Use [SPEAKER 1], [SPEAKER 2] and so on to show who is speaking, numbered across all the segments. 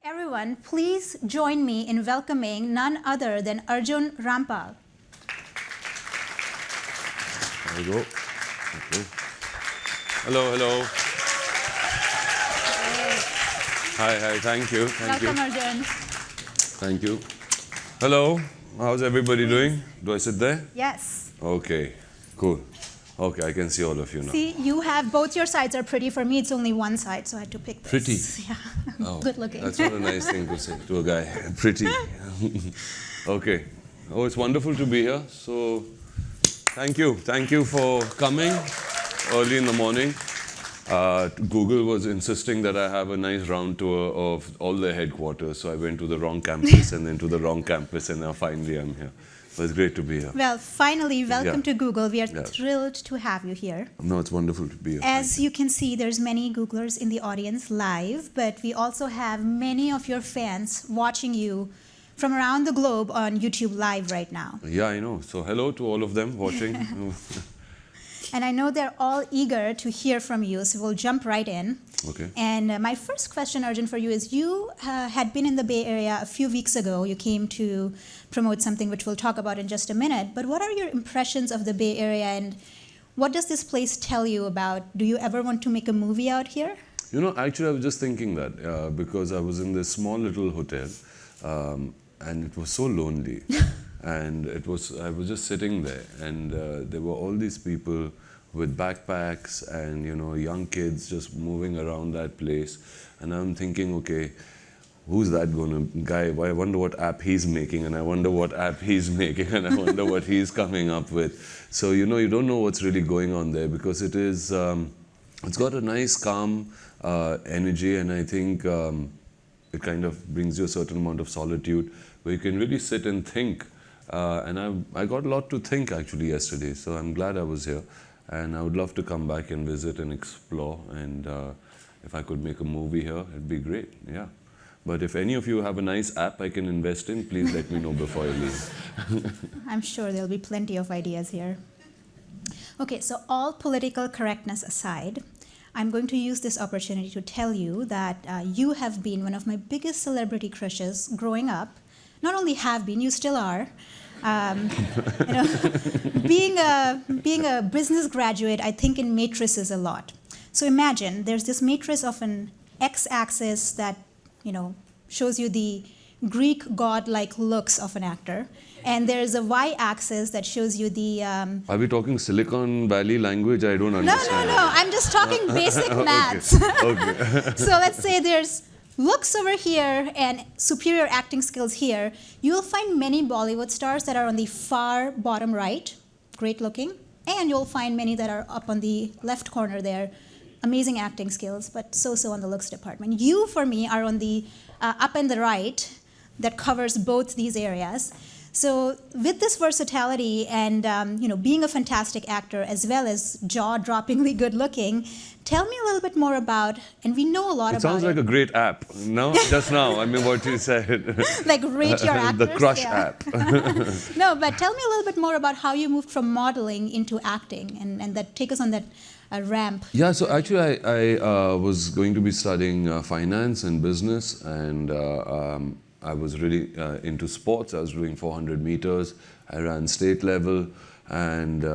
[SPEAKER 1] Everyone, please join me in welcoming none other than Arjun Rampal.
[SPEAKER 2] There we go. Okay. Hello, hello. Hi, hi, thank you.
[SPEAKER 1] Welcome, Arjun.
[SPEAKER 2] Thank you. Hello, how's everybody doing? Do I sit there?
[SPEAKER 1] Yes.
[SPEAKER 2] Okay, cool. Okay, I can see all of you now.
[SPEAKER 1] See, you have both your sides are pretty. For me, it's only one side, so I had to pick this.
[SPEAKER 2] Pretty?
[SPEAKER 1] Yeah.
[SPEAKER 2] Oh,
[SPEAKER 1] good looking.
[SPEAKER 2] That's not a nice thing to say to a guy. Pretty. Okay. Oh, it's wonderful to be here. So, thank you. Thank you for coming early in the morning. Google was insisting that I have a nice round tour of all their headquarters, so I went to the wrong campus and then to the wrong campus, and now finally I'm here. So it's great to be here.
[SPEAKER 1] Well, finally, welcome to Google. We are
[SPEAKER 2] Yeah.
[SPEAKER 1] thrilled to have you here.
[SPEAKER 2] No, it's wonderful to be here.
[SPEAKER 1] As you can see, there's many Googlers in the audience live, but we also have many of your fans watching you from around the globe on YouTube Live right now.
[SPEAKER 2] Yeah, I know. So hello to all of them watching.
[SPEAKER 1] And I know they're all eager to hear from you, so we'll jump right in.
[SPEAKER 2] Okay.
[SPEAKER 1] And my first question, Arjun, for you is you had been in the Bay Area a few weeks ago. You came to promote something which we'll talk about in just a minute. But what are your impressions of the Bay Area, and what does this place tell you about? Do you ever want to make a movie out here?
[SPEAKER 2] You know, actually, I was just thinking that because I was in this small little hotel, and it was so lonely. And I was just sitting there, and there were all these people with backpacks and, you know, young kids just moving around that place. And I'm thinking, okay, who's that guy? I wonder what app he's making, and I wonder what app he's making, and I wonder what he's coming up with. So, you know, you don't know what's really going on there, because it is, it's got a nice, calm energy, and I think it kind of brings you a certain amount of solitude where you can really sit and think. And I got a lot to think actually yesterday, so I'm glad I was here. And I would love to come back and visit and explore, and if I could make a movie here, it'd be great, yeah. But if any of you have a nice app I can invest in, please let me know before I leave.
[SPEAKER 1] I'm sure there'll be plenty of ideas here. Okay, so all political correctness aside, I'm going to use this opportunity to tell you that you have been one of my biggest celebrity crushes growing up. Not only have been, you still are. You know, being a business graduate, I think in matrices a lot. So imagine there's this matrix of an x-axis that, you know, shows you the Greek god-like looks of an actor, and there's a y-axis that shows you the.
[SPEAKER 2] Are we talking Silicon Valley language? I don't understand.
[SPEAKER 1] No. I'm just talking basic maths.
[SPEAKER 2] Okay.
[SPEAKER 1] So let's say there's looks over here and superior acting skills here. You'll find many Bollywood stars that are on the far bottom right, great looking, and you'll find many that are up on the left corner there, amazing acting skills, but so-so on the looks department. You, for me, are on the up and the right that covers both these areas. So with this versatility and you know, being a fantastic actor as well as jaw-droppingly good-looking, tell me a little bit more about, and we know a lot about it.
[SPEAKER 2] It sounds like a great app, no? Just now, I mean, what you said.
[SPEAKER 1] Like rate your actors?
[SPEAKER 2] The Crush app.
[SPEAKER 1] No, but tell me a little bit more about how you moved from modeling into acting, and that take us on that ramp.
[SPEAKER 2] Yeah, so actually I was going to be studying finance and business, and I was really into sports. I was doing 400 meters. I ran state level, and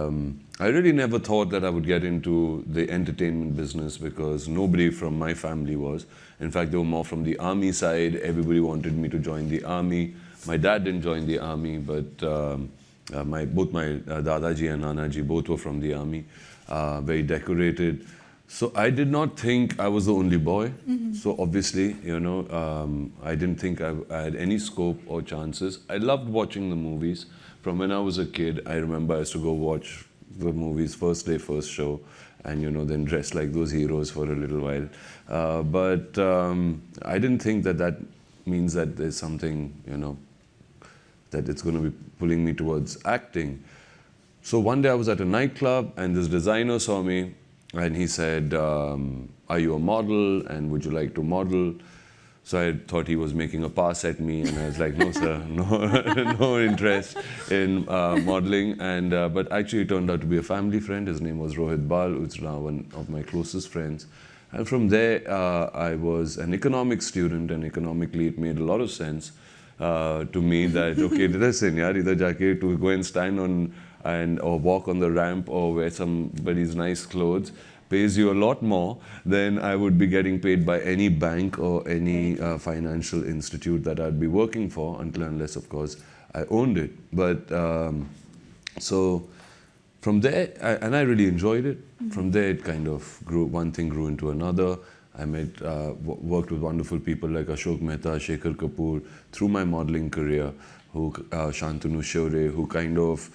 [SPEAKER 2] I really never thought that I would get into the entertainment business, because nobody from my family was. In fact, they were more from the army side. Everybody wanted me to join the army. My dad didn't join the army, but both my Dadaji and Nanaji both were from the army, very decorated. So I did not think I was the only boy. Mm-hmm. So obviously, you know, I didn't think I had any scope or chances. I loved watching the movies. From when I was a kid, I remember I used to go watch the movies, first day, first show, and, you know, then dress like those heroes for a little while. But I didn't think that that means that there's something, you know, that it's going to be pulling me towards acting. So one day I was at a nightclub, and this designer saw me, and he said, are you a model, and would you like to model? So I thought he was making a pass at me, and I was like, no, sir, no, no interest in modeling. And but actually, it turned out to be a family friend. His name was Rohit Bal, who's now one of my closest friends. And from there, I was an economics student, and economically, it made a lot of sense to me that okay, listen, yaar, idhar jaake to go and stand on or walk on the ramp or wear somebody's nice clothes pays you a lot more than I would be getting paid by any bank or any financial institute that I'd be working for, until unless, of course, I owned it. But so from there, and I really enjoyed it. From there, it kind of grew. One thing grew into another. I met, worked with wonderful people like Ashok Mehta, Shekhar Kapoor through my modeling career, who Shantanu Shaure, who kind of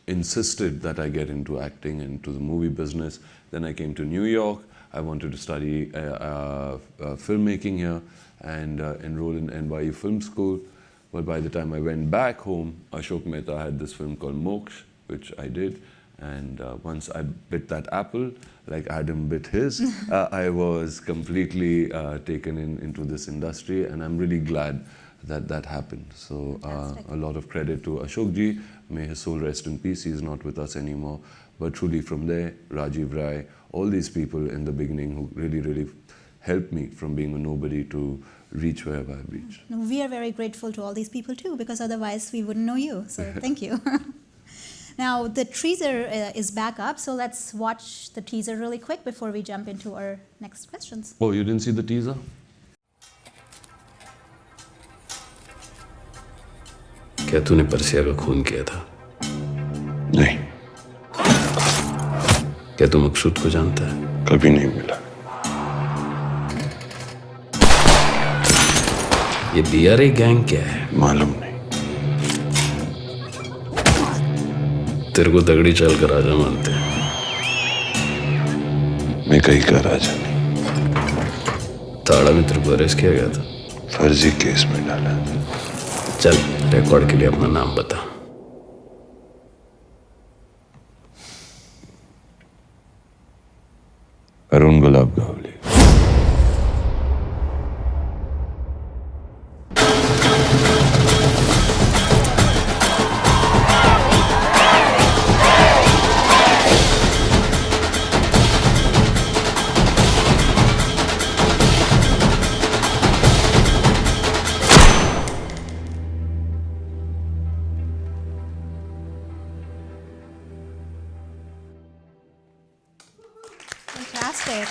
[SPEAKER 2] insisted that I get into acting and to the movie business. Then I came to New York. I wanted to study filmmaking here and enroll in NYU Film School. But by the time I went back home, Ashok Mehta had this film called Moksh, which I did. And once I bit that apple, like Adam bit his, I was completely taken into this industry, and I'm really glad that that happened. So a lot of credit to Ashok ji. May his soul rest in peace. He is not with us anymore. But truly from there, Rajiv Rai, all these people in the beginning who really, really helped me from being a nobody to reach wherever I've reached.
[SPEAKER 1] We are very grateful to all these people too, because otherwise we wouldn't know you. So thank you. Now the teaser is back up, so let's watch the teaser really quick before we jump into our next questions.
[SPEAKER 2] Oh, you didn't see the teaser?
[SPEAKER 3] क्या तूने Persia का खून किया था?
[SPEAKER 2] नहीं.
[SPEAKER 3] क्या तू मकसूद को जानता है?
[SPEAKER 2] कभी नहीं मिला.
[SPEAKER 3] ये बीआरए गैंग क्या है?
[SPEAKER 2] मालूम नहीं.
[SPEAKER 3] तेरे को दगड़ी चल कर राजा मानते हैं.
[SPEAKER 2] मैं कहीं का राजा नहीं.
[SPEAKER 3] ताड़ा में तेरे को अरेस्ट किया गया था.
[SPEAKER 2] फर्जी केस में डाला.
[SPEAKER 3] चल रिकॉर्ड के लिए अपना नाम बता.
[SPEAKER 2] अरुण गुलाब Gawale.
[SPEAKER 1] Fantastic.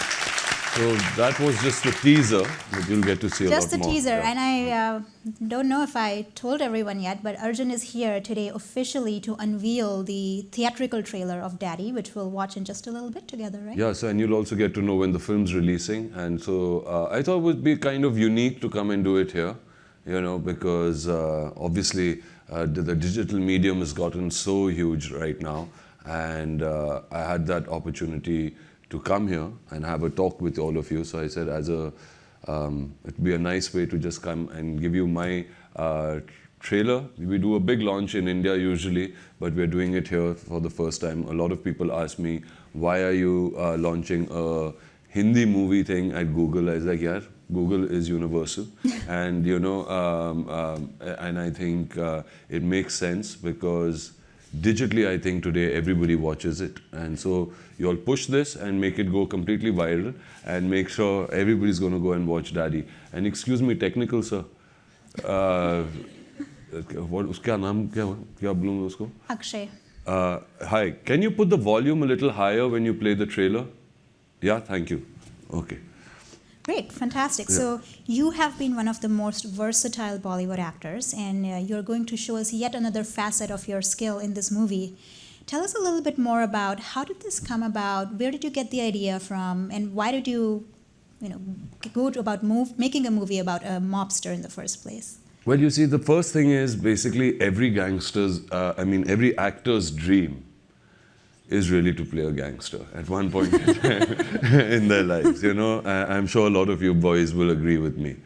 [SPEAKER 2] So that was just the teaser, but you'll get to see a lot more.
[SPEAKER 1] Just the teaser, and I don't know if I told everyone yet, but Arjun is here today officially to unveil the theatrical trailer of Daddy, which we'll watch in just a little bit together, right?
[SPEAKER 2] Yeah, so and you'll also get to know when the film's releasing, and so I thought it would be kind of unique to come and do it here, you know, because obviously the digital medium has gotten so huge right now, and I had that opportunity to come here and have a talk with all of you. So I said, it'd be a nice way to just come and give you my trailer. We do a big launch in India usually, but we're doing it here for the first time. A lot of people ask me, why are you launching a Hindi movie thing at Google? I was like, yeah, Google is universal. And you know, and I think it makes sense because digitally, I think today everybody watches it, and so you all push this and make it go completely viral, and make sure everybody's going to go and watch Daddy. And excuse me, technical sir, what उसका नाम क्या बोलूँगा उसको?
[SPEAKER 1] Akshay.
[SPEAKER 2] Hi, can you put the volume a little higher when you play the trailer? Yeah, thank you. Okay.
[SPEAKER 1] Great, fantastic.
[SPEAKER 2] Yeah.
[SPEAKER 1] So you have been one of the most versatile Bollywood actors, and you're going to show us yet another facet of your skill in this movie. Tell us a little bit more about how did this come about, where did you get the idea from, and why did you go to about making a movie about a mobster in the first place?
[SPEAKER 2] Well, you see, the first thing is basically every every actor's dream is really to play a gangster at one point in their lives, you know. I'm sure a lot of you boys will agree with me.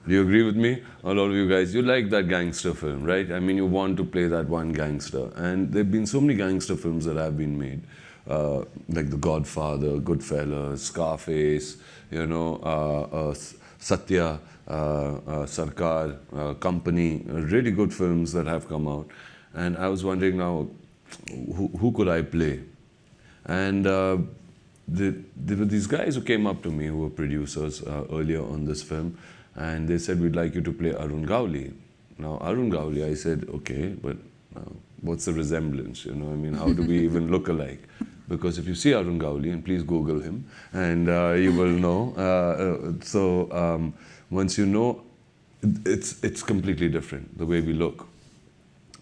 [SPEAKER 2] Do you agree with me? A lot of you guys, you like that gangster film, right? I mean, you want to play that one gangster. And there have been so many gangster films that have been made, like The Godfather, Goodfellas, Scarface, you know, Satya, Sarkar, Company, really good films that have come out. And I was wondering now, who could I play? And there were these guys who came up to me who were producers earlier on this film, and they said, we'd like you to play Arun Gowli. Now, Arun Gowli, I said, okay, but what's the resemblance? You know, I mean, how do we even look alike? Because if you see Arun Gowli, and please Google him, and you will know. Once you know, it's completely different, the way we look.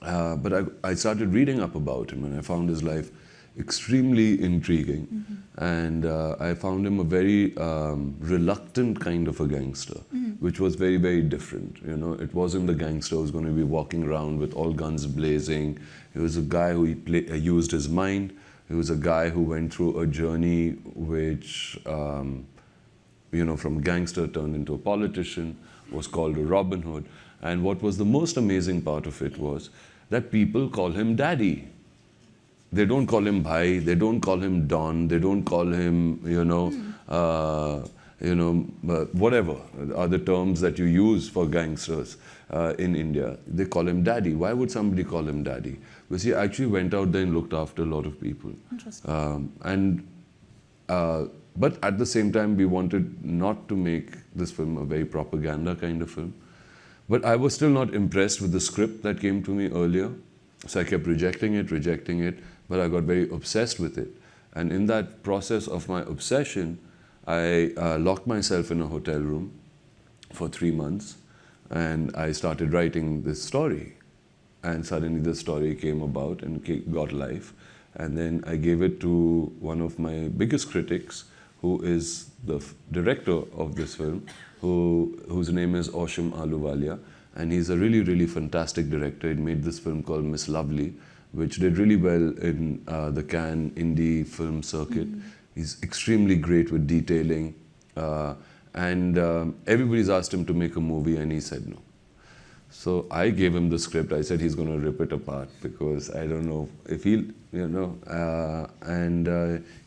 [SPEAKER 2] But I started reading up about him, and I found his life extremely intriguing. And I found him a very reluctant kind of a gangster, which was very, very different. You know, it wasn't the gangster who was going to be walking around with all guns blazing. He was a guy who used his mind. He was a guy who went through a journey which, you know, from gangster turned into a politician, was called a Robin Hood. And what was the most amazing part of it was that people call him Daddy. They don't call him Bhai, they don't call him Don, they don't call him, whatever are the terms that you use for gangsters in India. They call him Daddy. Why would somebody call him Daddy? Because he actually went out there and looked after a lot of people.
[SPEAKER 1] Interesting.
[SPEAKER 2] But at the same time, we wanted not to make this film a very propaganda kind of film. But I was still not impressed with the script that came to me earlier. So I kept rejecting it, but I got very obsessed with it. And in that process of my obsession, I locked myself in a hotel room for 3 months, and I started writing this story. And suddenly the story came about and got life. And then I gave it to one of my biggest critics, who is the director of this film, whose name is Osham Ahluwalia. And he's a really, really fantastic director. He made this film called Miss Lovely, which did really well in the Cannes indie film circuit. He's extremely great with detailing. And everybody's asked him to make a movie, and he said no. So I gave him the script. I said he's going to rip it apart because I don't know if he'll,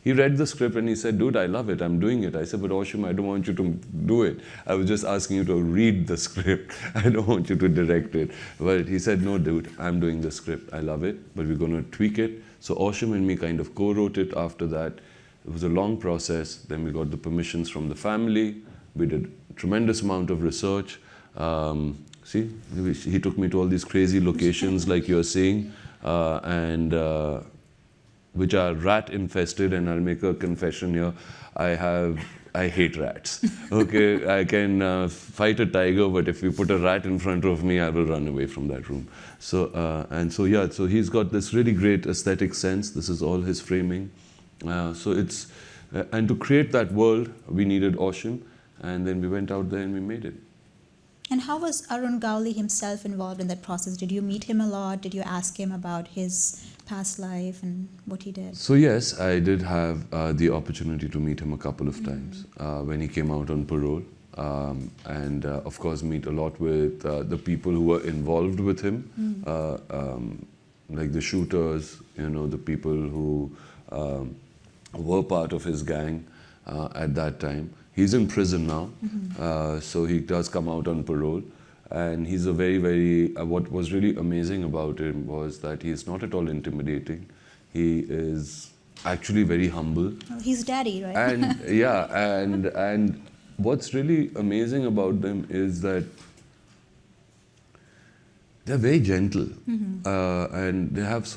[SPEAKER 2] he read the script and he said, dude, I love it. I'm doing it. I said, but Osham, I don't want you to do it. I was just asking you to read the script. I don't want you to direct it. But he said, no, dude, I'm doing the script. I love it, but we're going to tweak it. So Osham and me kind of co-wrote it after that. It was a long process. Then we got the permissions from the family. We did a tremendous amount of research. See, he took me to all these crazy locations like you're seeing, which are rat infested, and I'll make a confession here. I hate rats. Okay, I can fight a tiger, but if you put a rat in front of me, I will run away from that room. So he's got this really great aesthetic sense. This is all his framing. And to create that world, we needed Osham, and then we went out there and we made it.
[SPEAKER 1] And how was Arun Gowli himself involved in that process? Did you meet him a lot? Did you ask him about his past life and what he did?
[SPEAKER 2] So yes, I did have the opportunity to meet him a couple of times when he came out on parole. And of course meet a lot with the people who were involved with him, like the shooters, the people who were part of his gang at that time. He's in prison now, so he does come out on parole. And he's a very, very, what was really amazing about him was that he's not at all intimidating. He is actually very humble.
[SPEAKER 1] Oh, he's Daddy, right?
[SPEAKER 2] And yeah, and what's really amazing about them is that they're very gentle, and they have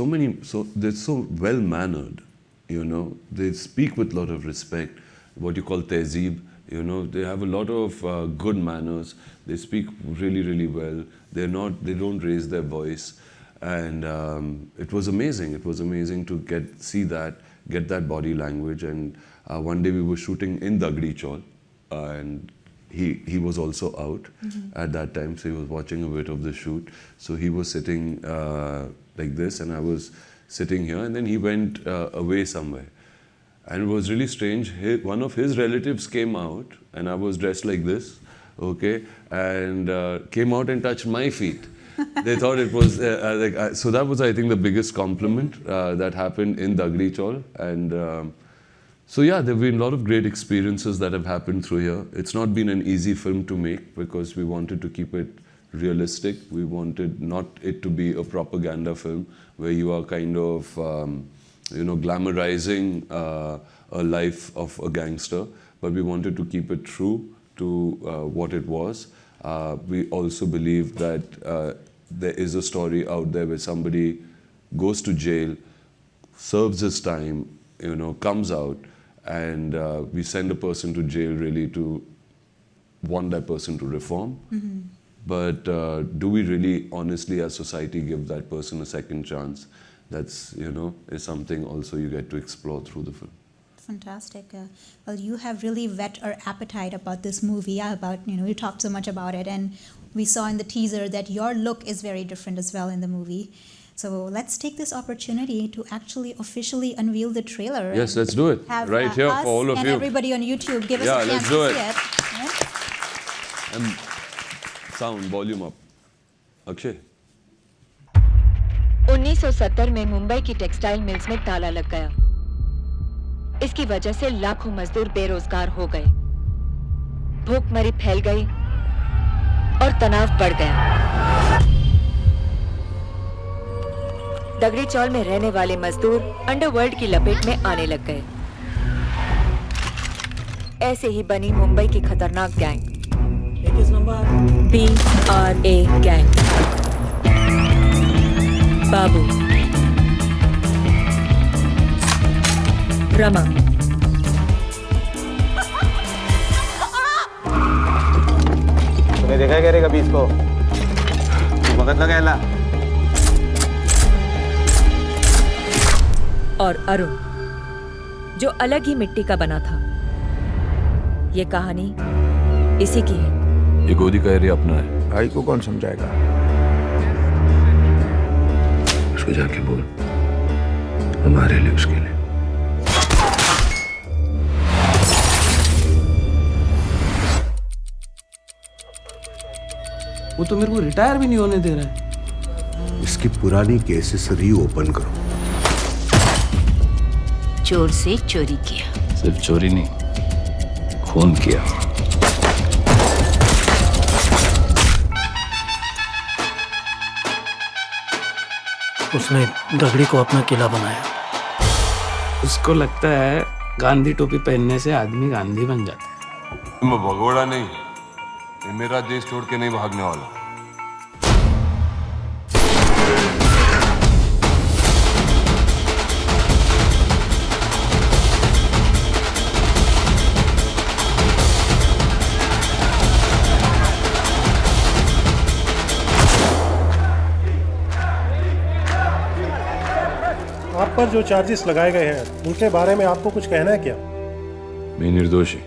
[SPEAKER 2] they're so well-mannered, They speak with a lot of respect, what you call tehzeeb, They have a lot of good manners. They speak really, really well. They don't raise their voice. And it was amazing. It was amazing to get that body language. And one day we were shooting in Dagdi Chaul, and he was also out at that time, so he was watching a bit of the shoot. So he was sitting like this, and I was sitting here, and then he went away somewhere. And it was really strange. One of his relatives came out, and I was dressed like this, okay, and came out and touched my feet. They thought it was so that was, I think, the biggest compliment that happened in Dagdi Chaul. And So yeah, there have been a lot of great experiences that have happened through here. It's not been an easy film to make because we wanted to keep it realistic. We wanted not it to be a propaganda film where you are kind of, glamorizing a life of a gangster, but we wanted to keep it true to what it was. We also believe that there is a story out there where somebody goes to jail, serves his time, comes out, and we send a person to jail really to want that person to reform. Mm-hmm. But do we really honestly as society give that person a second chance? That's, is something also you get to explore through the film.
[SPEAKER 1] Fantastic. Well, you have really whet our appetite about this movie, you talked so much about it, and we saw in the teaser that your look is very different as well in the movie. So let's take this opportunity to actually officially unveil the trailer.
[SPEAKER 2] Yes, let's do it.
[SPEAKER 1] Have,
[SPEAKER 2] right here for all of
[SPEAKER 1] and
[SPEAKER 2] you.
[SPEAKER 1] Everybody on YouTube, give us a chance to see it. Yeah?
[SPEAKER 2] And sound, volume up. Akshay.
[SPEAKER 4] 1970 में मुंबई की textile mills में ताला लग गया। इसकी वजह से लाखों मजदूर बेरोजगार हो गए। भूखमरी फैल गई और तनाव बढ़ गया। दगड़ी चौल में रहने वाले मजदूर अंडरवर्ल्ड की लपेट में आने लग गए। ऐसे ही बनी मुंबई की खतरनाक गैंग BRA गैंग। बाबू, रमा,
[SPEAKER 5] तूने देखा क्या रे कभी इसको? तू वक्त लगाएला?
[SPEAKER 4] और अरुण, जो अलग ही मिट्टी का बना था। ये कहानी इसी की है।
[SPEAKER 3] ये गोदी का एरिया अपना है।
[SPEAKER 5] भाई को कौन समझाएगा?
[SPEAKER 3] उसको जाके बोल, हमारे लिए, उसके लिए।
[SPEAKER 6] वो तो मेरे को रिटायर भी नहीं होने दे रहा है।
[SPEAKER 7] इसकी पुरानी केसेस रीओपन करो।
[SPEAKER 8] चोर से चोरी किया।
[SPEAKER 3] सिर्फ चोरी नहीं, खून किया।
[SPEAKER 6] उसने दगड़ी को अपना किला बनाया। उसको लगता है गांधी टोपी पहनने से आदमी गांधी बन जाता है।
[SPEAKER 2] मैं भगोड़ा नहीं, ये मेरा देश छोड़ के नहीं भागने वाला।
[SPEAKER 9] आप पर जो चार्जेस लगाए गए हैं उनके बारे में आपको कुछ कहना है क्या?
[SPEAKER 3] मैं निर्दोषी।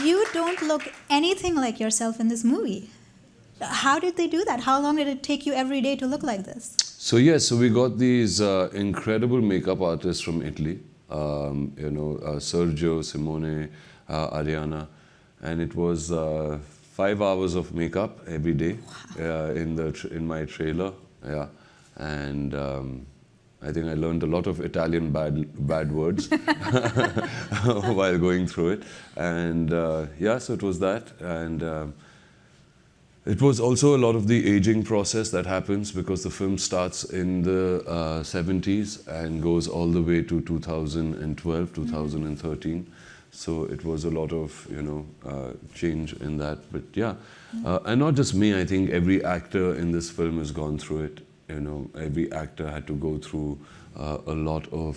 [SPEAKER 1] You don't look anything like yourself in this movie. How did they do that? How long did it take you every day to look like this?
[SPEAKER 2] So yes, so we got these incredible makeup artists from Italy. Sergio, Simone, Ariana, and it was 5 hours of makeup every day in my trailer. Yeah, and I think I learned a lot of Italian bad words while going through it, and so it was that, and it was also a lot of the aging process that happens because the film starts in the 70s and goes all the way to 2012, 2013. So it was a lot of, change in that. But yeah, and not just me, I think every actor in this film has gone through it. Every actor had to go through a lot of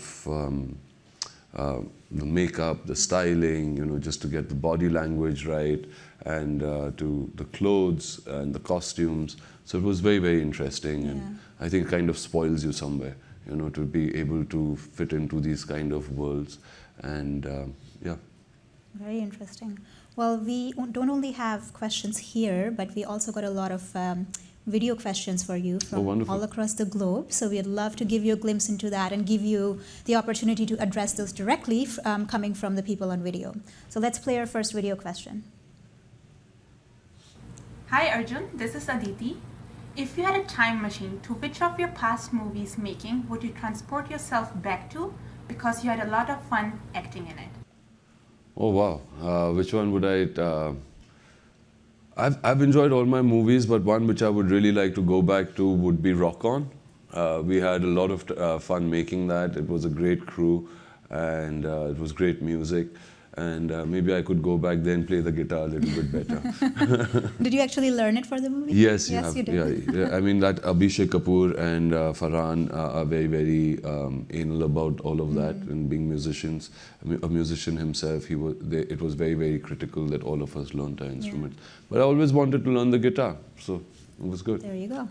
[SPEAKER 2] the makeup, the styling, just to get the body language right, and to the clothes and the costumes. So it was very, very interesting, and I think kind of spoils you somewhere, to be able to fit into these kind of worlds, and yeah.
[SPEAKER 1] Very interesting. Well, we don't only have questions here, but we also got a lot of video questions for you from all across the globe. So we'd love to give you a glimpse into that and give you the opportunity to address those directly coming from the people on video. So let's play our first video question.
[SPEAKER 10] Hi Arjun, this is Aditi. If you had a time machine, to which of your past movies making would you transport yourself back to because you had a lot of fun acting in it?
[SPEAKER 2] Oh wow, which one would I? I've enjoyed all my movies, but one which I would really like to go back to would be Rock On. We had a lot of fun making that. It was a great crew, and it was great music. And maybe I could go back there and play the guitar a little bit better.
[SPEAKER 1] Did you actually learn it for the movie?
[SPEAKER 2] Yes,
[SPEAKER 1] you did.
[SPEAKER 2] Yeah. I mean, that Abhishek Kapoor and Farhan are very, very anal about all of that and being musicians. I mean, a musician himself, it was very, very critical that all of us learned our instruments. But I always wanted to learn the guitar, so it was good.
[SPEAKER 1] There you go.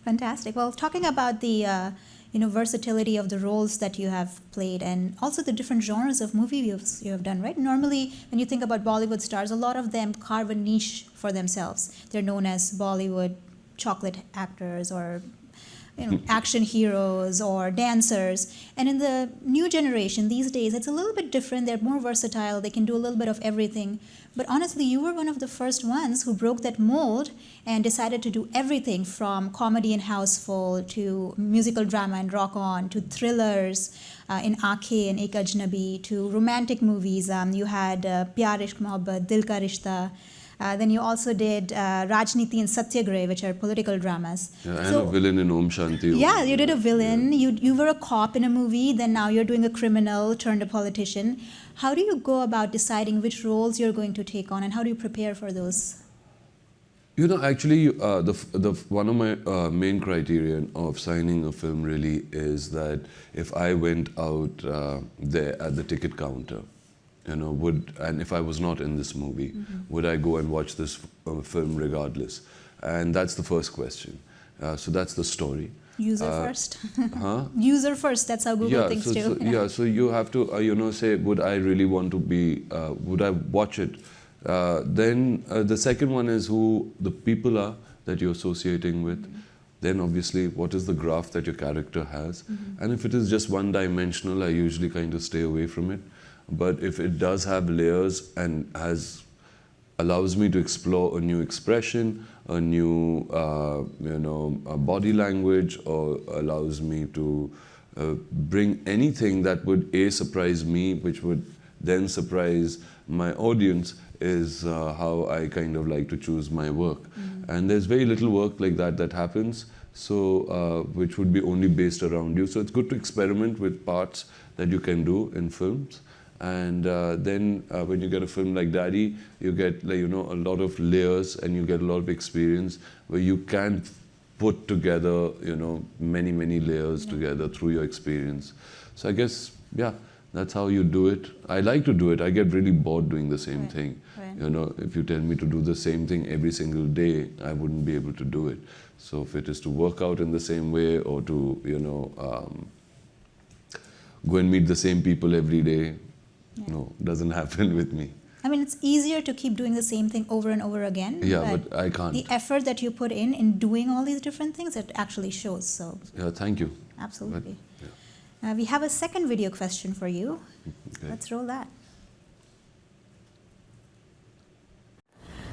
[SPEAKER 1] Fantastic. Well, talking about the versatility of the roles that you have played and also the different genres of movies you have done, right? Normally, when you think about Bollywood stars, a lot of them carve a niche for themselves. They're known as Bollywood chocolate actors or action heroes or dancers. And in the new generation these days, it's a little bit different. They're more versatile. They can do a little bit of everything. But honestly, you were one of the first ones who broke that mold and decided to do everything from comedy in Houseful to musical drama in Rock On to thrillers in Aankhein and Ek Ajnabi to romantic movies. You had Pyar Ishq Mohabbat, Dil Ka Rishta. Then you also did Rajniti and Satyagrah, which are political dramas.
[SPEAKER 2] Yeah, and a villain in Om Shanti.
[SPEAKER 1] Yeah, you did a villain. Yeah. You were a cop in a movie. Then now you're doing a criminal turned a politician. How do you go about deciding which roles you're going to take on, and how do you prepare for those?
[SPEAKER 2] Actually, one of my main criteria of signing a film really is that if I went out there at the ticket counter, and if I was not in this movie, would I go and watch this film regardless? And that's the first question. So that's the story.
[SPEAKER 1] User first.
[SPEAKER 2] Huh?
[SPEAKER 1] User first. That's how Google thinks too.
[SPEAKER 2] So you have to, say, would I really want to be? Would I watch it? Then the second one is who the people are that you're associating with. Then obviously, what is the graph that your character has? And if it is just one-dimensional, I usually kind of stay away from it. But if it does have layers and allows me to explore a new expression, a new body language, or allows me to bring anything that would surprise me, which would then surprise my audience, is how I kind of like to choose my work. And there's very little work like that happens, so which would be only based around you. So it's good to experiment with parts that you can do in films. And then when you get a film like Daddy, you get a lot of layers, and you get a lot of experience where you can put together many layers together through your experience. So I guess that's how you do it. I like to do it. I get really bored doing the same thing. Right. If you tell me to do the same thing every single day, I wouldn't be able to do it. So if it is to work out in the same way, or to go and meet the same people every day, no, doesn't happen with me.
[SPEAKER 1] I mean, it's easier to keep doing the same thing over and over again.
[SPEAKER 2] Yeah, but I can't.
[SPEAKER 1] The effort that you put in doing all these different things, it actually shows. So.
[SPEAKER 2] Yeah, thank you.
[SPEAKER 1] Absolutely. But, we have a second video question for you. Okay. Let's roll that.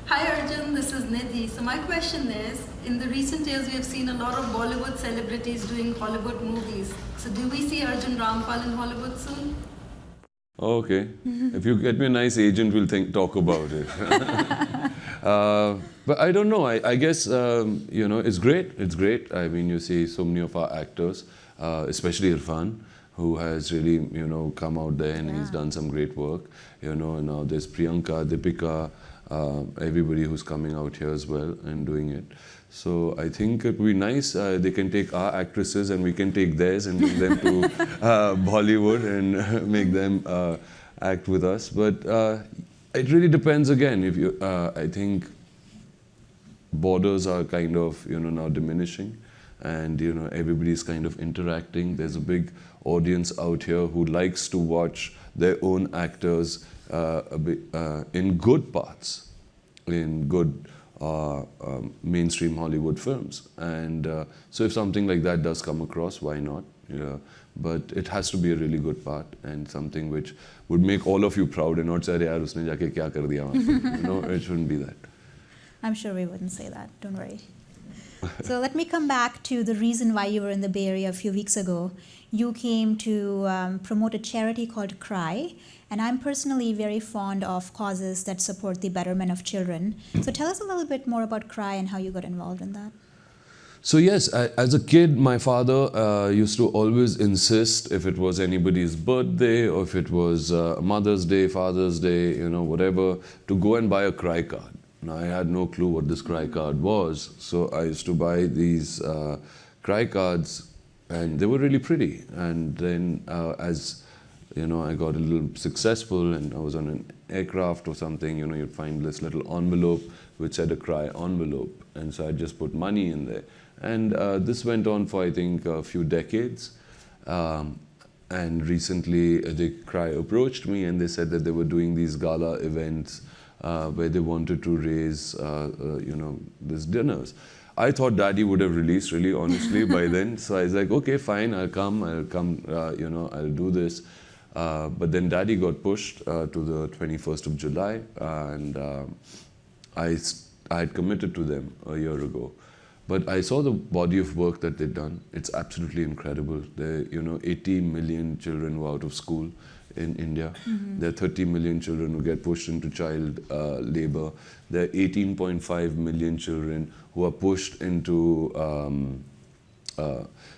[SPEAKER 11] Hi Arjun, this is Nidhi. So my question is, in the recent years we have seen a lot of Bollywood celebrities doing Hollywood movies. So do we see Arjun Rampal in Hollywood soon?
[SPEAKER 2] Okay. If you get me a nice agent, we'll talk about it. But I don't know. I guess, it's great. It's great. I mean, you see so many of our actors, especially Irfan, who has really, come out there and he's done some great work. Now there's Priyanka, Deepika, everybody who's coming out here as well and doing it. So I think it would be nice. They can take our actresses and we can take theirs and bring them to Bollywood and make them act with us. But it really depends again. If you, I think borders are kind of now diminishing, and everybody's kind of interacting. There's a big audience out here who likes to watch their own actors in good parts, in good mainstream Hollywood films. And so if something like that does come across, why not? But it has to be a really good part and something which would make all of you proud and not say, yaar, usne jaake kya kar diya wahan pe. It shouldn't be that.
[SPEAKER 1] I'm sure we wouldn't say that. Don't worry. So let me come back to the reason why you were in the Bay Area a few weeks ago. You came to promote a charity called CRY, and I'm personally very fond of causes that support the betterment of children. So tell us a little bit more about CRY and how you got involved in that.
[SPEAKER 2] So yes, as a kid, my father used to always insist, if it was anybody's birthday or if it was Mother's Day, Father's Day, you know, whatever, to go and buy a CRY card. Now, I had no clue what this CRY card was, so I used to buy these CRY cards, and they were really pretty. And then as you know, I got a little successful and I was on an aircraft or something, you know, you'd find this little envelope which said a CRY envelope. And so I just put money in there. And this went on for, I think, a few decades. And recently, the CRY approached me and they said that they were doing these gala events where they wanted to raise, you know, these dinners. I thought Daddy would have released, really, honestly, by then. So I was like, okay, fine, I'll come, you know, I'll do this. But then Daddy got pushed to the 21st of July, and I had committed to them a year ago. But I saw the body of work that they'd done. It's absolutely incredible. There, you know, 80 million children who are out of school in India. There are 30 million children who get pushed into child labor. There are 18.5 million children who are pushed into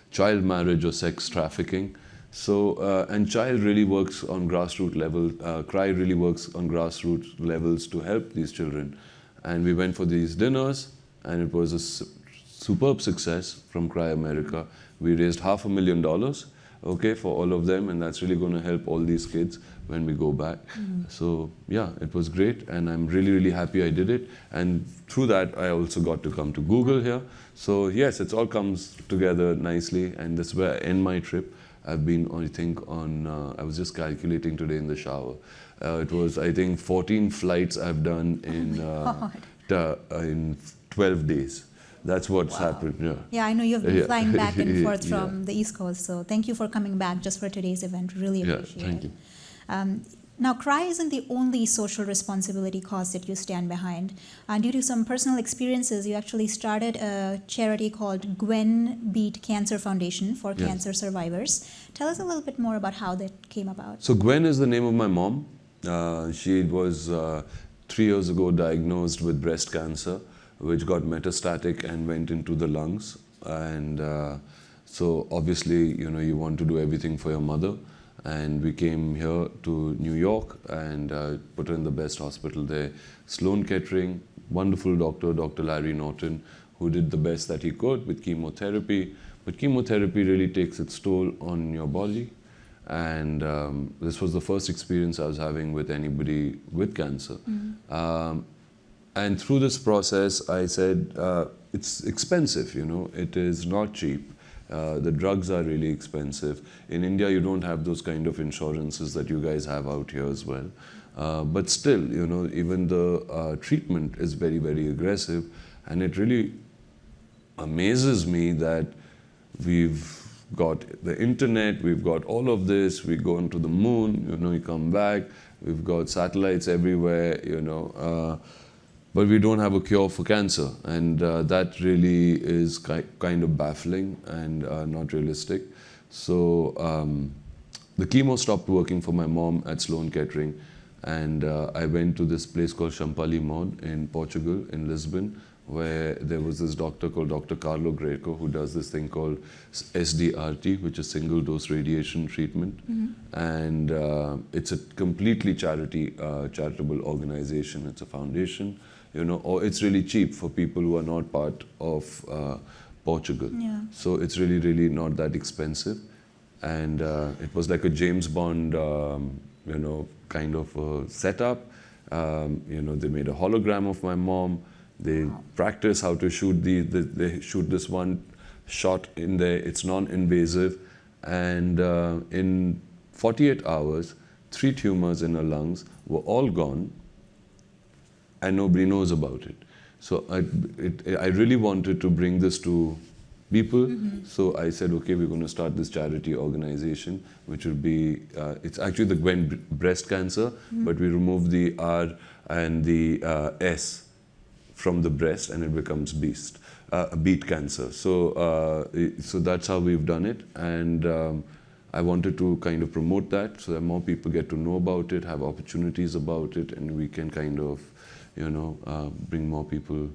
[SPEAKER 2] child marriage or sex trafficking. So, and Child really works on grassroots level. CRY really works on grassroots levels to help these children. And we went for these dinners, and it was a superb success from CRY America. We raised $500,000, okay, for all of them, and that's really going to help all these kids when we go back. So yeah, it was great, and I'm really, really happy I did it. And through that, I also got to come to Google here. So yes, it all comes together nicely, and that's where I end my trip. I've been, I think, on, I was just calculating today in the shower. It was, I think, 14 flights I've done in 12 days. That's what's happened. Yeah.
[SPEAKER 1] Yeah, I know you've been flying back and forth from the East Coast, so thank you for coming back just for today's event. Really appreciate
[SPEAKER 2] thank
[SPEAKER 1] it.
[SPEAKER 2] you.
[SPEAKER 1] Now, CRY isn't the only social responsibility cause that you stand behind. Due to some personal experiences, you actually started a charity called Gwen Beat Cancer Foundation for cancer survivors. Tell us a little bit more about how that came about.
[SPEAKER 2] So Gwen is the name of my mom. She was 3 years ago diagnosed with breast cancer, which got metastatic and went into the lungs. And so obviously, you know, you want to do everything for your mother. And we came here to New York and put her in the best hospital there. Sloan Kettering, wonderful doctor, Dr. Larry Norton, who did the best that he could with chemotherapy. But chemotherapy really takes its toll on your body. And this was the first experience I was having with anybody with cancer. And through this process, I said, it's expensive, you know, it is not cheap. The drugs are really expensive. In India, you don't have those kind of insurances that you guys have out here as well. But still, you know, even the treatment is very, very aggressive. And it really amazes me that we've got the internet, we've got all of this, we go into the moon, you know, you come back, we've got satellites everywhere, you know, but we don't have a cure for cancer, and that really is kind of baffling and not realistic. So the chemo stopped working for my mom at Sloan Kettering, and I went to this place called Champalimod in Portugal, in Lisbon, where there was this doctor called Dr. Carlo Greco, who does this thing called SDRT, which is single dose radiation treatment. And it's a completely charitable organization. It's a foundation, you know, or it's really cheap for people who are not part of Portugal. So it's really, really not that expensive. And it was like a James Bond, you know, kind of a setup. You know, they made a hologram of my mom. They practice how to shoot they shoot this one shot in there. It's non-invasive, and in 48 hours, 3 tumors in her lungs were all gone, and nobody knows about it. So I really wanted to bring this to people. So I said, okay, we're going to start this charity organization, which will be, it's actually the Gwen Breast Cancer, but we removed the R and the S from the breast and it becomes beet cancer. So that's how we've done it, and I wanted to kind of promote that so that more people get to know about it, have opportunities about it, and we can kind of, bring more people,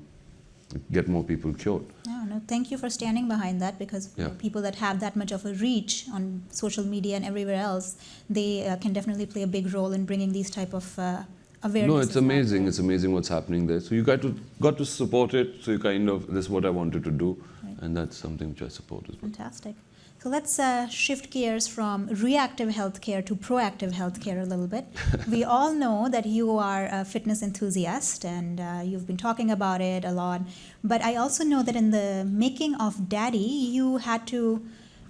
[SPEAKER 2] get more people cured.
[SPEAKER 1] Yeah, no, thank you for standing behind that, because people that have that much of a reach on social media and everywhere else, they can definitely play a big role in bringing these type of awareness.
[SPEAKER 2] No, it's amazing. It's amazing what's happening there. So you got to support it. So you kind of, this is what I wanted to do, and that's something which I support as well.
[SPEAKER 1] Fantastic. So let's shift gears from reactive healthcare to proactive healthcare a little bit. We all know that you are a fitness enthusiast, and you've been talking about it a lot. But I also know that in the making of Daddy, you had to,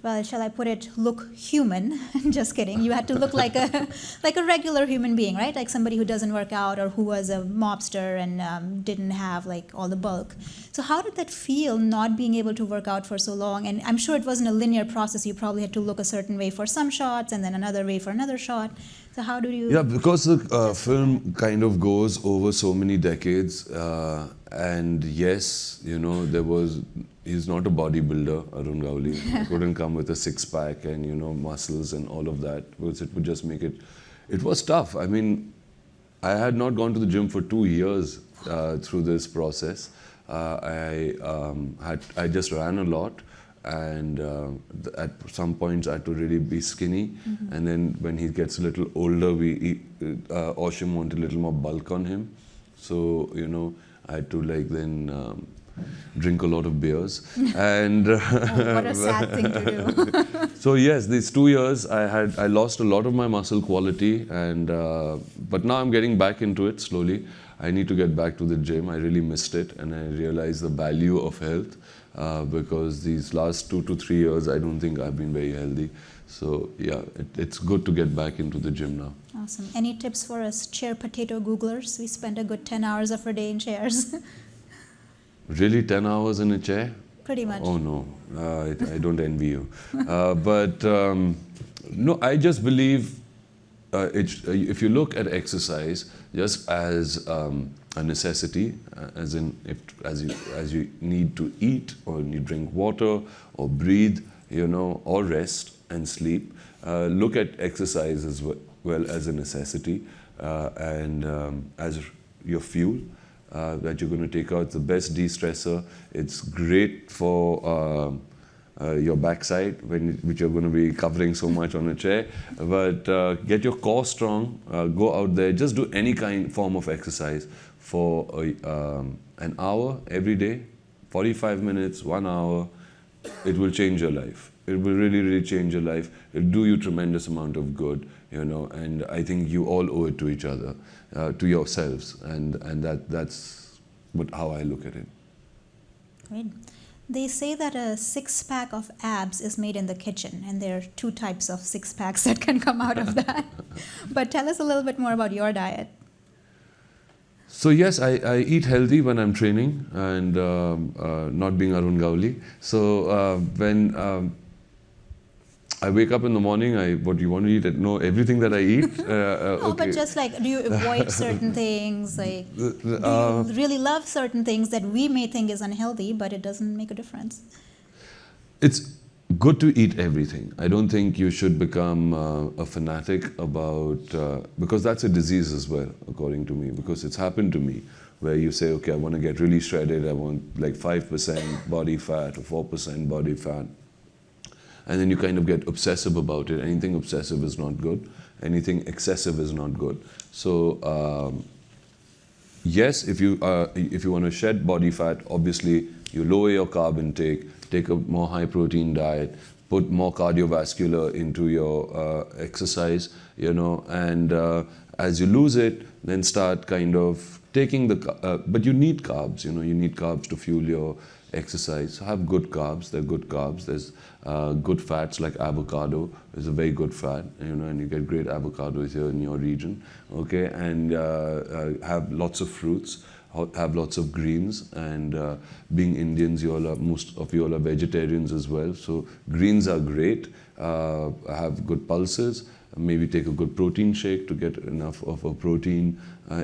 [SPEAKER 1] well, shall I put it, look human. Just kidding. You had to look like a regular human being, right? Like somebody who doesn't work out or who was a mobster and didn't have like all the bulk. So how did that feel, not being able to work out for so long? And I'm sure it wasn't a linear process. You probably had to look a certain way for some shots and then another way for another shot. So how do you...
[SPEAKER 2] Yeah, because the film kind of goes over so many decades. And yes, he's not a bodybuilder, Arun Rampal. He couldn't come with a six-pack and, muscles and all of that, because it would just make it... It was tough. I mean, I had not gone to the gym for 2 years through this process. I just ran a lot, and at some points I had to really be skinny. And then when he gets a little older, Oshim wanted a little more bulk on him. So, I had to then drink a lot of beers. And
[SPEAKER 1] what a sad thing to do.
[SPEAKER 2] So yes, these 2 years I lost a lot of my muscle quality, and but now I'm getting back into it slowly. I need to get back to the gym. I really missed it, and I realized the value of health because these last 2 to 3 years I don't think I've been very healthy. So yeah, it's good to get back into the gym now.
[SPEAKER 1] Awesome. Any tips for us chair potato Googlers? We spend a good 10 hours of our day in chairs.
[SPEAKER 2] Really, 10 hours in a chair?
[SPEAKER 1] Pretty much.
[SPEAKER 2] Oh no, I don't envy you. No, I just believe if you look at exercise just as a necessity, as in as you need to eat or you drink water or breathe, or rest and sleep, look at exercise as well as a necessity and as your fuel. That you're going to take out. It's the best de-stressor. It's great for your backside, which you're going to be covering so much on a chair. But get your core strong. Go out there. Just do any form of exercise for an hour every day, 45 minutes, 1 hour. It will change your life. It will really, really change your life. It'll do you tremendous amount of good, and I think you all owe it to each other, to yourselves, and that's how I look at it.
[SPEAKER 1] Great. They say that a six-pack of abs is made in the kitchen, and there are 2 types of six-packs that can come out of that. But tell us a little bit more about your diet.
[SPEAKER 2] So yes, I eat healthy when I'm training and not being Arun Rampal. So when I wake up in the morning, what do you want to eat? No, everything that I eat.
[SPEAKER 1] No, but just like, do you avoid certain things? Like, do you really love certain things that we may think is unhealthy, but it doesn't make a difference?
[SPEAKER 2] It's good to eat everything. I don't think you should become a fanatic about, because that's a disease as well, according to me, because it's happened to me, where you say, okay, I want to get really shredded, I want like 5% body fat or 4% body fat. And then you kind of get obsessive about it. Anything obsessive is not good. Anything excessive is not good. So yes, if you want to shed body fat, obviously you lower your carb intake, take a more high protein diet, put more cardiovascular into your exercise, and as you lose it, then start kind of taking but you need carbs, you need carbs to fuel your exercise. So have good carbs. They're good carbs. There's good fats like avocado is a very good fat, and you get great avocados here in your region. Okay, and have lots of fruits, have lots of greens, and being Indians, most of you all are vegetarians as well. So greens are great. Have good pulses. maybe take a good protein shake to get enough of a protein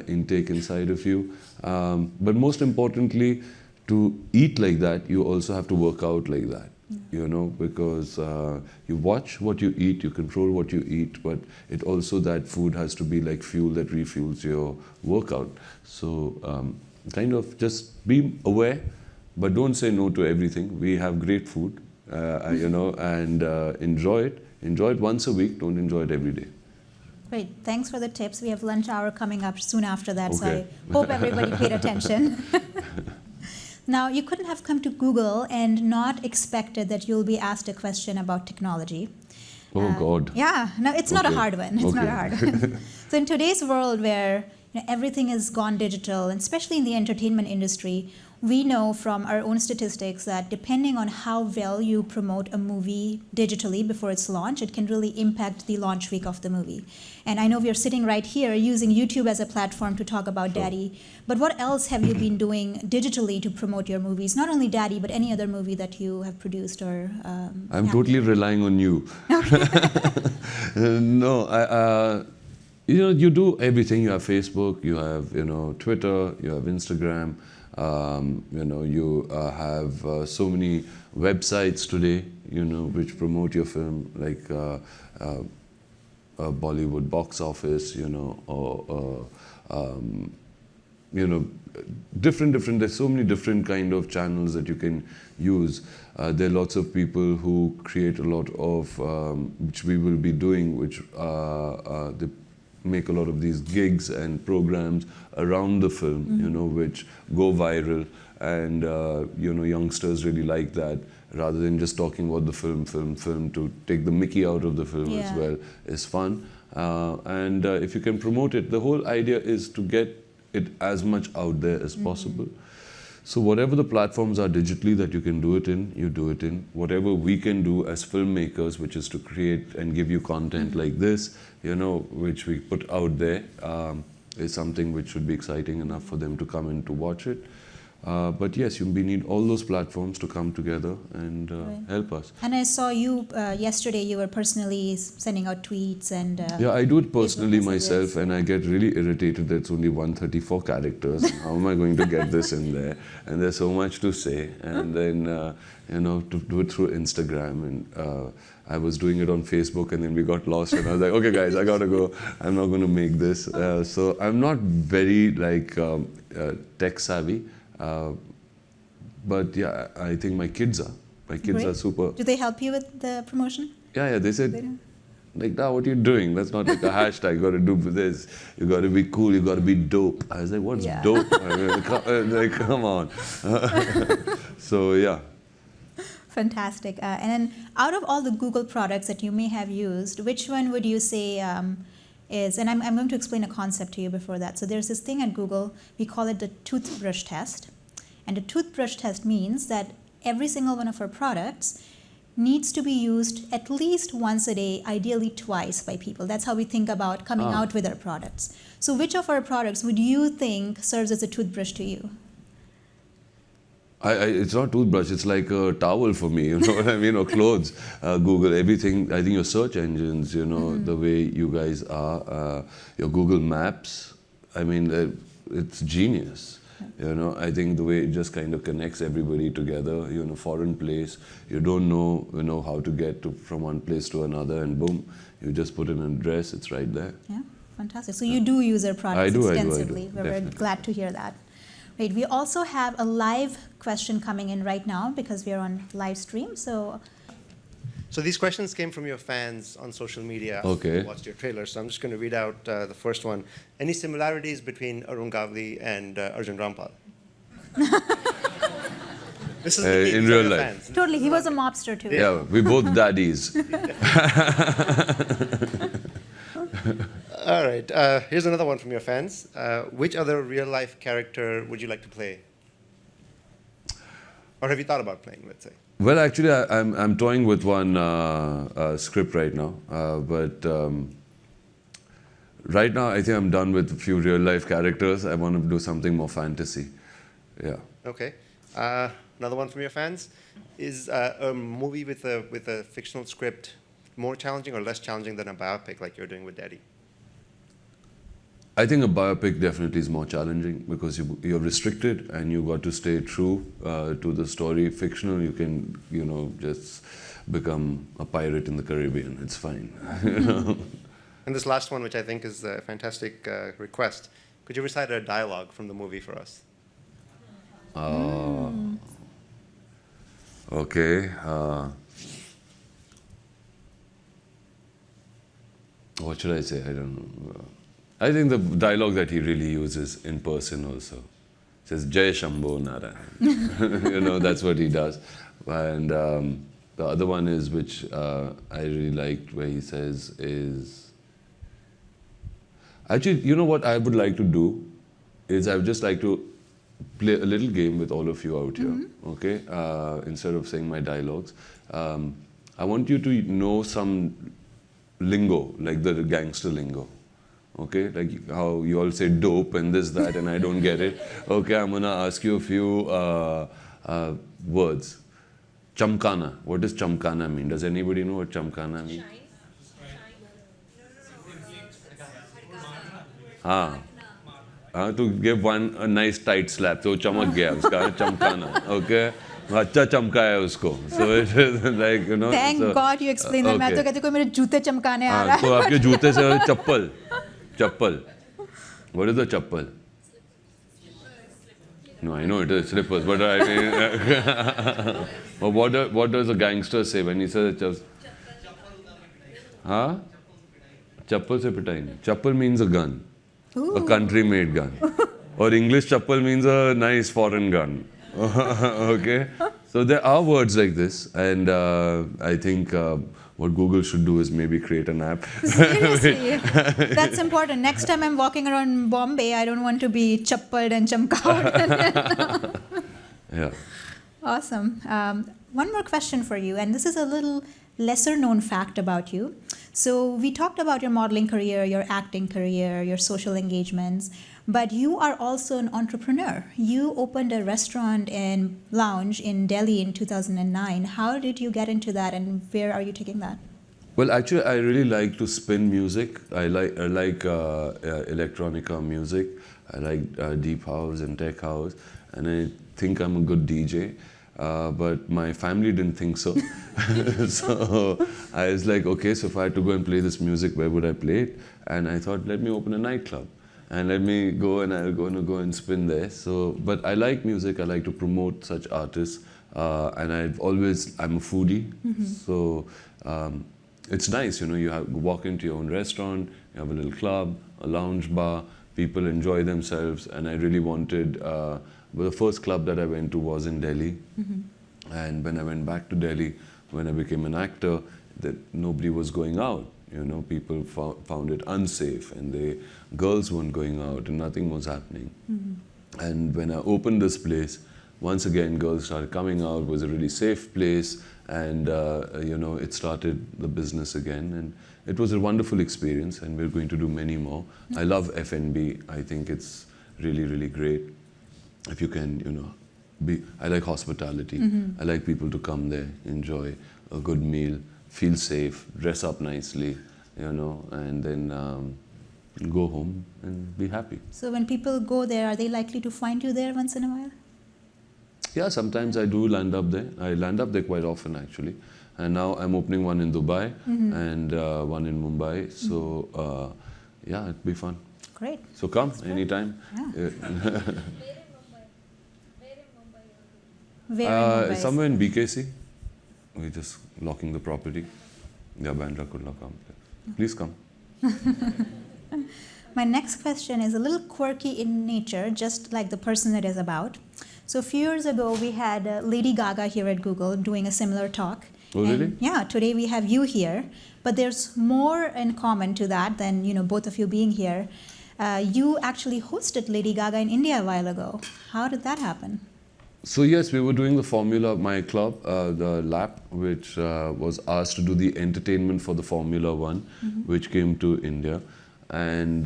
[SPEAKER 2] intake inside of you. But most importantly, to eat like that, you also have to work out like that. You know, because you watch what you eat, you control what you eat, but it also, that food has to be like fuel that refuels your workout. So kind of just be aware, but don't say no to everything. We have great food, you know, and enjoy it. Enjoy it once a week, don't enjoy it every day.
[SPEAKER 1] Great, thanks for the tips. We have lunch hour coming up soon after that, so
[SPEAKER 2] Okay.
[SPEAKER 1] I hope everybody paid attention. Now, you couldn't have come to Google and not expected that you'll be asked a question about technology.
[SPEAKER 2] Oh, God.
[SPEAKER 1] Yeah, no, it's not a
[SPEAKER 2] Okay.
[SPEAKER 1] hard one. It's not a hard one. So in today's world where everything has gone digital, and especially in the entertainment industry, we know from our own statistics that depending on how well you promote a movie digitally before its launch, it can really impact the launch week of the movie. And I know we are sitting right here using YouTube as a platform to talk about Daddy, but what else have you been doing digitally to promote your movies? Not only Daddy, but any other movie that you have produced or...
[SPEAKER 2] I'm totally relying on you. No, you know, you do everything. You have Facebook, you have, you know, Twitter, you have Instagram. You know, you have so many websites today, you know, which promote your film, like Bollywood box office, you know, or you know, different. There's so many different kind of channels that you can use. There are lots of people who create a lot of, which we will be doing, which they make a lot of these gigs and programs around the film, you know, which go viral, and you know, youngsters really like that. Rather than just talking about the film, to take the mickey out of the film as well is fun. And if you can promote it, the whole idea is to get it as much out there as possible. So whatever the platforms are digitally that you can do it in, you do it in. Whatever we can do as filmmakers, which is to create and give you content like this, you know, which we put out there, is something which should be exciting enough for them to come in to watch it. But yes, we need all those platforms to come together and help us.
[SPEAKER 1] And I saw you yesterday, you were personally sending out tweets and...
[SPEAKER 2] yeah, I do it personally myself, and I get really irritated that it's only 134 characters. How am I going to get this in there? And there's so much to say. And then, you know, to do it through Instagram. And I was doing it on Facebook, and then we got lost. And I was like, okay, guys, I gotta go. I'm not going to make this. So I'm not very, like, tech savvy. But yeah, I think my kids are. My kids are super.
[SPEAKER 1] Do they help you with the promotion?
[SPEAKER 2] Yeah, they said, like, "Nah, what are you doing? That's not like a hashtag. You got to do this. You got to be cool. You got to be dope." I was like, "What's dope?" I mean, like, come on. So yeah.
[SPEAKER 1] Fantastic. And then out of all the Google products that you may have used, which one would you say is, and I'm going to explain a concept to you before that. So there's this thing at Google, we call it the toothbrush test. And the toothbrush test means that every single one of our products needs to be used at least once a day, ideally twice by people. That's how we think about coming out with our products. So which of our products would you think serves as a toothbrush to you?
[SPEAKER 2] It's not toothbrush, it's like a towel for me, you know what I mean, or clothes. Google, everything, I think your search engines, you know, the way you guys are, your Google Maps, I mean, it's genius. You know, I think the way it just kind of connects everybody together, you're in a foreign place, you don't know, you know, how to get from one place to another, and boom, you just put in an address, it's right there.
[SPEAKER 1] Yeah, fantastic. So you do use our products extensively.
[SPEAKER 2] I do,
[SPEAKER 1] We're very glad to hear that. Right, we also have a live question coming in right now because we are on live stream. So
[SPEAKER 12] these questions came from your fans on social media.
[SPEAKER 2] Okay.
[SPEAKER 12] Who watched your trailer. So I'm just going to read out the first one. Any similarities between Arun Gavli and Arjun Rampal? This is
[SPEAKER 2] in real life.
[SPEAKER 12] Fans.
[SPEAKER 1] totally, he was a mobster too.
[SPEAKER 2] Yeah, we both daddies.
[SPEAKER 12] All right. Here's another one from your fans. Which other real-life character would you like to play? Or have you thought about playing, let's say?
[SPEAKER 2] Well, actually, I'm toying with one script right now. But right now, I think I'm done with a few real-life characters. I want to do something more fantasy. Yeah.
[SPEAKER 12] Okay. Another one from your fans is a movie with a fictional script more challenging or less challenging than a biopic like you're doing with Daddy?
[SPEAKER 2] I think a biopic definitely is more challenging because you're restricted and you got to stay true to the story. Fictional, you can, just become a pirate in the Caribbean. It's fine.
[SPEAKER 12] And this last one, which I think is a fantastic request, could you recite a dialogue from the movie for us?
[SPEAKER 2] Okay. What should I say? I don't know. I think the dialogue that he really uses in person also says Jai Shambho Narayan. That's what he does. And the other one is, which I really liked, where he says is, actually, you know what I would like to do is I would just like to play a little game with all of you out here, okay? Instead of saying my dialogues. I want you to know some lingo, like the gangster lingo. Okay, like how you all say dope and this, that, and I don't get it. Okay, I'm gonna ask you a few words. Chamkana. What does chamkana mean? Does anybody know what chamkana means? To give one a nice tight slap. So chamak gaya uska, chamkana. Okay. अच्छा चमका है उसको. So it is like,
[SPEAKER 1] Thank God you explained that. मैं तो कहती कोई मेरे जूते चमकाने आ रहा है.
[SPEAKER 2] तो आपके जूते से चप्पल. Chappal. What is the chappal? No, I know it is slippers, but I mean, but what does a gangster say when he says Chappal se pitai. Chappal means a gun, a country-made gun, or English chappal means a nice foreign gun. Okay, so there are words like this, and I think. What Google should do is maybe create an app.
[SPEAKER 1] Seriously, that's important. Next time I'm walking around Bombay, I don't want to be chappaled and chamkaud.
[SPEAKER 2] Yeah.
[SPEAKER 1] Awesome. One more question for you, and this is a little lesser known fact about you. So we talked about your modeling career, your acting career, your social engagements, but you are also an entrepreneur. You opened a restaurant and lounge in Delhi in 2009. How did you get into that, and where are you taking that?
[SPEAKER 2] Well, actually, I really like to spin music. I like electronica music. I like deep house and tech house, and I think I'm a good DJ. But my family didn't think so. So I was like, okay, so if I had to go and play this music, where would I play it? And I thought, let me open a nightclub. And let me go and I'm going to go and spin there. So, but I like music. I like to promote such artists. And I'm a foodie. So it's nice, you walk into your own restaurant, you have a little club, a lounge bar, people enjoy themselves. And I really wanted, the first club that I went to was in Delhi. And when I went back to Delhi, when I became an actor, that nobody was going out. People found it unsafe, and girls weren't going out, and nothing was happening. And when I opened this place, once again, girls started coming out. It was a really safe place, and it started the business again. And it was a wonderful experience, and we're going to do many more. I love F&B. I think it's really, really great. If you can, I like hospitality. I like people to come there, enjoy a good meal, feel safe, dress up nicely, and then go home and be happy.
[SPEAKER 1] So when people go there, are they likely to find you there once in a while?
[SPEAKER 2] Yeah, sometimes I do land up there. I land up there quite often, actually. And now I'm opening one in Dubai and one in Mumbai. So, yeah, it'd be fun.
[SPEAKER 1] Great.
[SPEAKER 2] So come anytime.
[SPEAKER 1] Yeah. Where in Mumbai?
[SPEAKER 2] Somewhere in BKC. We're just locking the property. Yeah, Bandra Kurla complex. Please come.
[SPEAKER 1] My next question is a little quirky in nature, just like the person it is about. So a few years ago, we had Lady Gaga here at Google doing a similar talk.
[SPEAKER 2] Oh, really?
[SPEAKER 1] Yeah, today we have you here. But there's more in common to that than both of you being here. You actually hosted Lady Gaga in India a while ago. How did that happen?
[SPEAKER 2] So yes, we were doing the Formula, my club, the lap, which was asked to do the entertainment for the Formula One, which came to India. And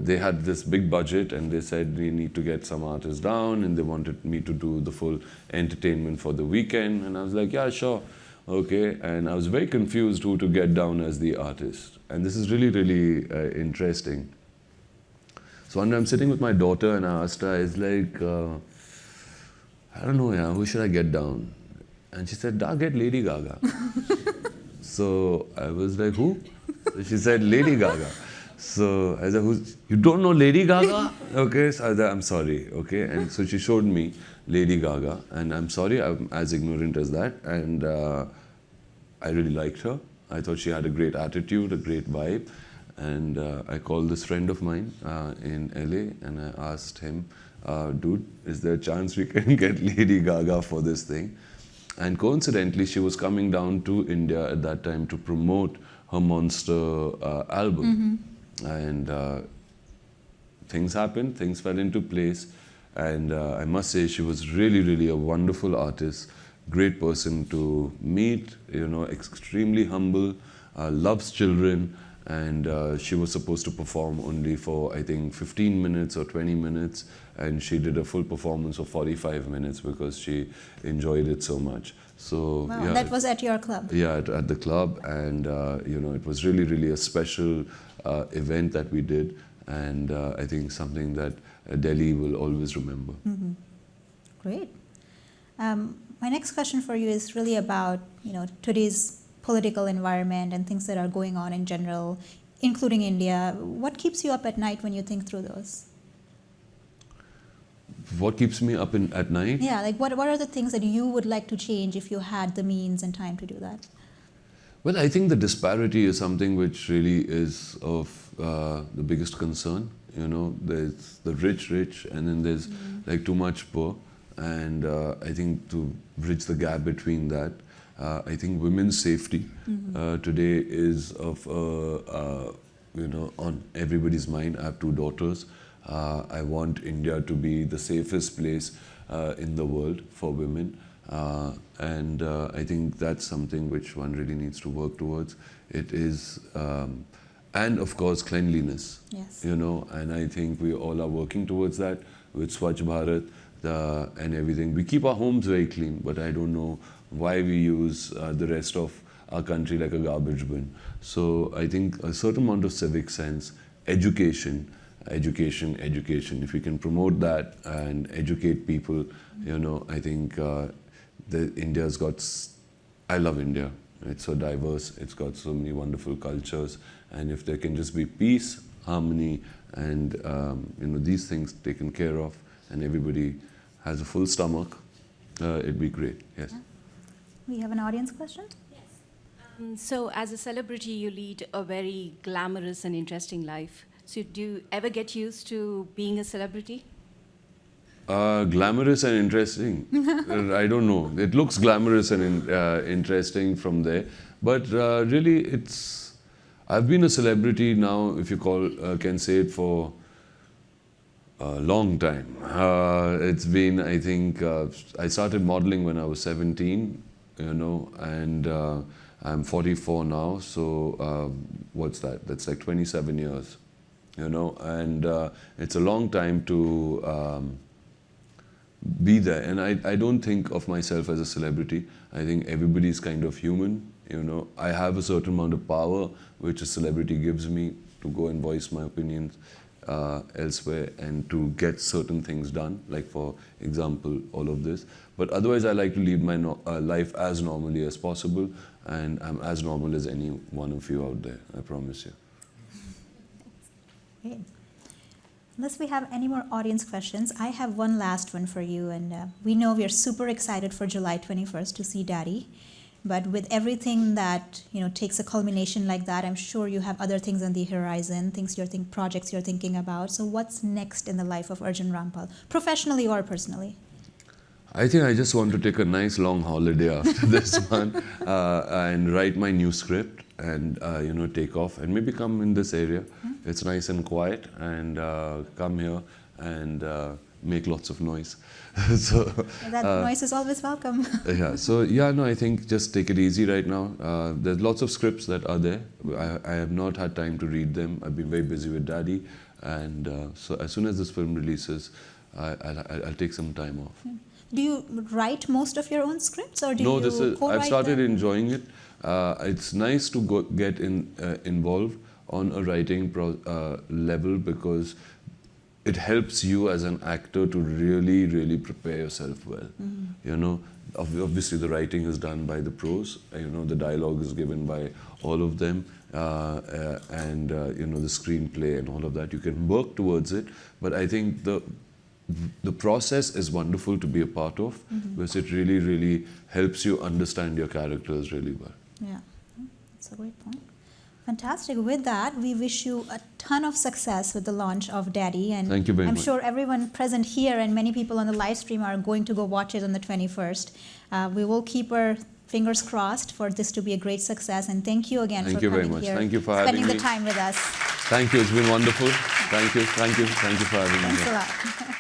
[SPEAKER 2] they had this big budget, and they said we need to get some artists down, and they wanted me to do the full entertainment for the weekend. And I was like, yeah, sure. okay, and I was very confused who to get down as the artist. And this is really, really interesting. So one day I'm sitting with my daughter and I asked her, I was like, I don't know, yeah, who should I get down? And she said, get Lady Gaga. So I was like, who? So she said, Lady Gaga. So I said, you don't know Lady Gaga? Okay, so I said, I'm sorry, okay. And so she showed me Lady Gaga, and I'm sorry, I'm as ignorant as that. And I really liked her. I thought she had a great attitude, a great vibe. And I called this friend of mine in LA, and I asked him, dude, is there a chance we can get Lady Gaga for this thing? And coincidentally, she was coming down to India at that time to promote her Monster album. And things happened, things fell into place. And I must say, she was really, really a wonderful artist, great person to meet, you know, extremely humble, loves children. And she was supposed to perform only for, I think, 15 minutes or 20 minutes. And she did a full performance of 45 minutes because she enjoyed it so much. So,
[SPEAKER 1] wow,
[SPEAKER 2] yeah,
[SPEAKER 1] that was at your club?
[SPEAKER 2] Yeah, at the club. And, you know, it was really, really a special event that we did. And I think something that Delhi will always remember.
[SPEAKER 1] Great. My next question for you is really about, you know, today's political environment and things that are going on in general, including India. What keeps you up at night when you think through those?
[SPEAKER 2] What keeps me up at night?
[SPEAKER 1] Yeah, like what are the things that you would like to change if you had the means and time to do that?
[SPEAKER 2] Well, I think the disparity is something which really is of the biggest concern. You know, there's the rich, and then there's like too much poor. And I think to bridge the gap between that, I think women's safety today is of, you know, on everybody's mind. I have 2 daughters. I want India to be the safest place in the world for women. And I think that's something which one really needs to work towards. It is, and of course, cleanliness.
[SPEAKER 1] Yes.
[SPEAKER 2] You know, and I think we all are working towards that with Swachh Bharat and everything. We keep our homes very clean, but I don't know why we use the rest of our country like a garbage bin. So I think a certain amount of civic sense, education. If we can promote that and educate people, you know, I think India's got, I love India. It's so diverse, it's got so many wonderful cultures. And if there can just be peace, harmony, and you know, these things taken care of, and everybody has a full stomach, it'd be great, yes.
[SPEAKER 1] We have an audience question?
[SPEAKER 13] So as a celebrity, you lead a very glamorous and interesting life. So do you ever get used to being a celebrity?
[SPEAKER 2] Glamorous and interesting. I don't know. It looks glamorous and interesting from there. But really, I've been a celebrity now, if you can say it, for a long time. It's been, I think, I started modeling when I was 17, you know, and I'm 44 now, so what's that? That's like 27 years, you know, and it's a long time to be there. And I don't think of myself as a celebrity. I think everybody's kind of human, you know. I have a certain amount of power which a celebrity gives me to go and voice my opinions elsewhere and to get certain things done, like for example, all of this. But otherwise, I like to lead my life as normally as possible, and I'm as normal as any one of you out there, I promise you.
[SPEAKER 1] Great. Unless we have any more audience questions, I have one last one for you. And we know we are super excited for July 21st to see Daddy. But with everything that, you know, takes a culmination like that, I'm sure you have other things on the horizon, projects you're thinking about. So what's next in the life of Arjun Rampal, professionally or personally?
[SPEAKER 2] I think I just want to take a nice long holiday after this one and write my new script and, you know, take off and maybe come in this area. It's nice and quiet, and come here and make lots of noise. So
[SPEAKER 1] that noise is always welcome.
[SPEAKER 2] Yeah, so yeah, no, I think just take it easy right now. There's lots of scripts that are there. I have not had time to read them. I've been very busy with Daddy, and so as soon as this film releases, I'll take some time off.
[SPEAKER 1] Do you write most of your own scripts, or do
[SPEAKER 2] No,
[SPEAKER 1] you co-write
[SPEAKER 2] I've started
[SPEAKER 1] them?
[SPEAKER 2] enjoying it. It's nice to get involved on a writing level, because it helps you as an actor to really prepare yourself well. You know, obviously the writing is done by the pros. You know, the dialogue is given by all of them, and you know, the screenplay and all of that. You can work towards it, but I think the process is wonderful to be a part of, because it really helps you understand your characters really well.
[SPEAKER 1] Yeah, that's a great point. Fantastic. With that, we wish you a ton of success with the launch of Daddy. And
[SPEAKER 2] thank you very
[SPEAKER 1] I'm
[SPEAKER 2] much.
[SPEAKER 1] sure everyone present here and many people on the live stream are going to go watch it on the 21st. We will keep our fingers crossed for this to be a great success. And thank you again for coming here.
[SPEAKER 2] Thank you for having me.
[SPEAKER 1] Spending the time with us.
[SPEAKER 2] Thank you. It's been wonderful. Thank you for having me.
[SPEAKER 1] Thanks a lot.